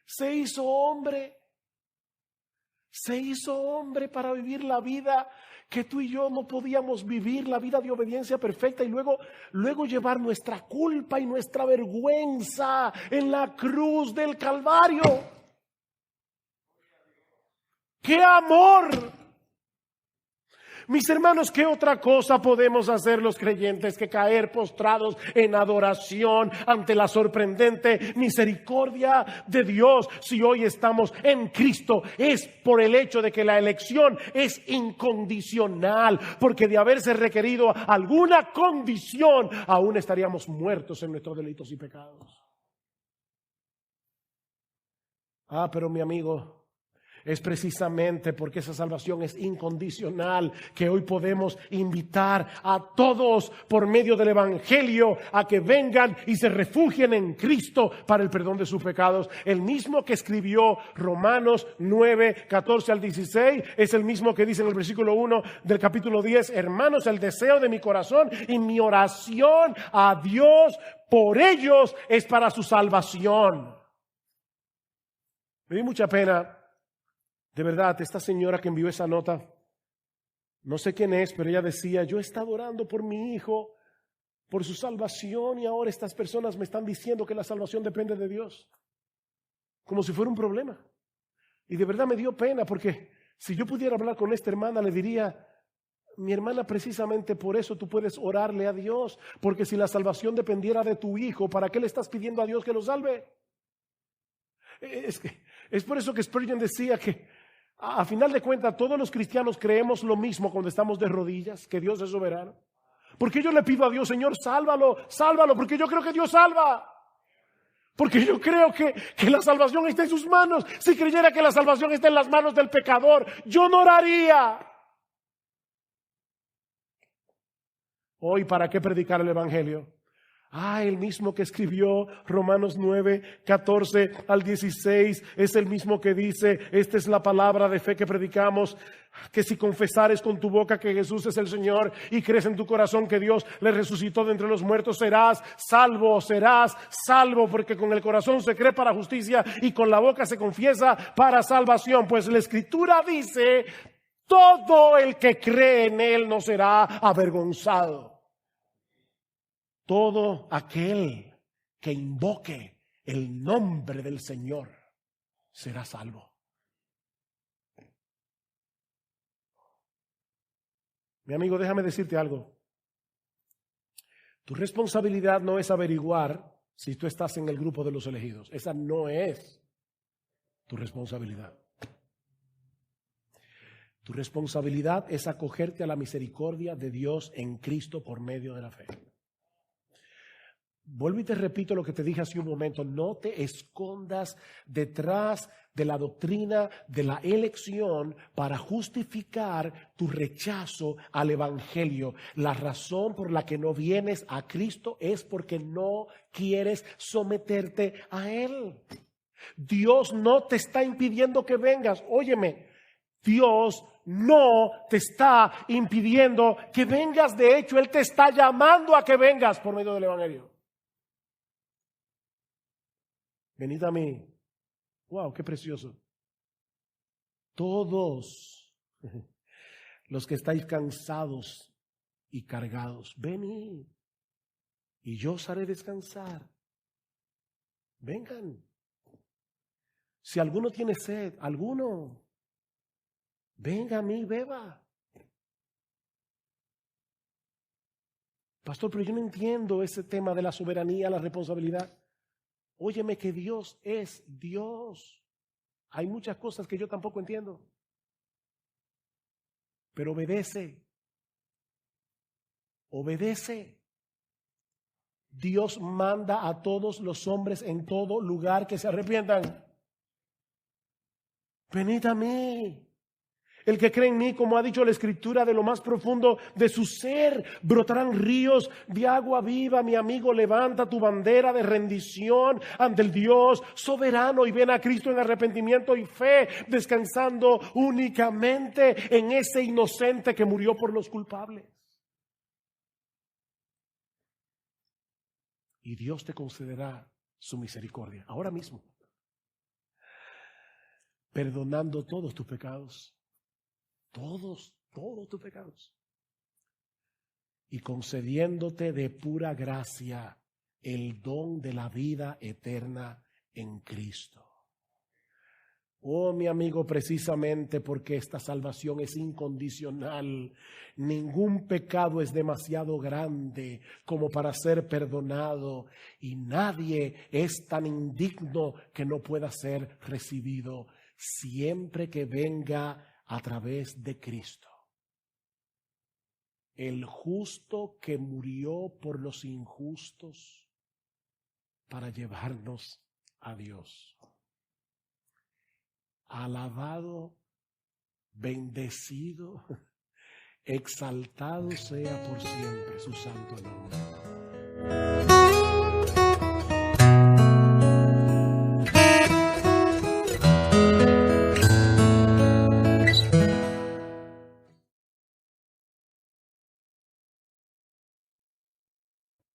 Se hizo hombre. Se hizo hombre para vivir la vida que tú y yo no podíamos vivir, la vida de obediencia perfecta, y luego llevar nuestra culpa y nuestra vergüenza en la cruz del Calvario. ¡Qué amor! Mis hermanos, ¿qué otra cosa podemos hacer los creyentes que caer postrados en adoración ante la sorprendente misericordia de Dios? Si hoy estamos en Cristo, es por el hecho de que la elección es incondicional, porque de haberse requerido alguna condición, aún estaríamos muertos en nuestros delitos y pecados. Pero mi amigo, Es precisamente porque esa salvación es incondicional que hoy podemos invitar a todos por medio del Evangelio a que vengan y se refugien en Cristo para el perdón de sus pecados. El mismo que escribió Romanos 9, 14 al 16 es el mismo que dice en el versículo 1 del capítulo 10: hermanos, el deseo de mi corazón y mi oración a Dios por ellos es para su salvación. Me dio mucha pena. De verdad, esta señora que envió esa nota, no sé quién es, pero ella decía: yo he estado orando por mi hijo, por su salvación, y ahora estas personas me están diciendo que la salvación depende de Dios. Como si fuera un problema. Y de verdad me dio pena, porque si yo pudiera hablar con esta hermana, le diría: mi hermana, precisamente por eso tú puedes orarle a Dios, porque si la salvación dependiera de tu hijo, ¿para qué le estás pidiendo a Dios que lo salve? Es por eso que Spurgeon decía que a final de cuentas todos los cristianos creemos lo mismo cuando estamos de rodillas, que Dios es soberano. Porque yo le pido a Dios: Señor, sálvalo, sálvalo, porque yo creo que Dios salva. Porque yo creo que la salvación está en sus manos. Si creyera que la salvación está en las manos del pecador, yo no oraría. Hoy, ¿para qué predicar el Evangelio? El mismo que escribió Romanos 9, 14 al 16, es el mismo que dice: esta es la palabra de fe que predicamos, que si confesares con tu boca que Jesús es el Señor y crees en tu corazón que Dios le resucitó de entre los muertos, serás salvo, porque con el corazón se cree para justicia y con la boca se confiesa para salvación. Pues la Escritura dice: todo el que cree en Él no será avergonzado. Todo aquel que invoque el nombre del Señor será salvo. Mi amigo, déjame decirte algo. Tu responsabilidad no es averiguar si tú estás en el grupo de los elegidos. Esa no es tu responsabilidad. Tu responsabilidad es acogerte a la misericordia de Dios en Cristo por medio de la fe. Vuelvo y te repito lo que te dije hace un momento: no te escondas detrás de la doctrina de la elección para justificar tu rechazo al Evangelio. La razón por la que no vienes a Cristo es porque no quieres someterte a Él. Dios no te está impidiendo que vengas. Óyeme, Dios no te está impidiendo que vengas. De hecho, Él te está llamando a que vengas por medio del Evangelio. Venid a mí. Wow, qué precioso. Todos los que estáis cansados y cargados, venid y yo os haré descansar. Vengan. Si alguno tiene sed, venga a mí, beba. Pastor, pero yo no entiendo ese tema de la soberanía, la responsabilidad. Óyeme, que Dios es Dios. Hay muchas cosas que yo tampoco entiendo. Pero obedece. Obedece. Dios manda a todos los hombres en todo lugar que se arrepientan. Venid a mí. El que cree en mí, como ha dicho la Escritura, de lo más profundo de su ser brotarán ríos de agua viva. Mi amigo, levanta tu bandera de rendición ante el Dios soberano y ven a Cristo en arrepentimiento y fe, descansando únicamente en ese inocente que murió por los culpables. Y Dios te concederá su misericordia ahora mismo, perdonando todos tus pecados. Todos tus pecados. Y concediéndote de pura gracia el don de la vida eterna en Cristo. Oh, mi amigo, precisamente porque esta salvación es incondicional, ningún pecado es demasiado grande como para ser perdonado, y nadie es tan indigno que no pueda ser recibido, siempre que venga a través de Cristo, el justo que murió por los injustos para llevarnos a Dios. alabado, bendecido, exaltado sea por siempre su santo nombre.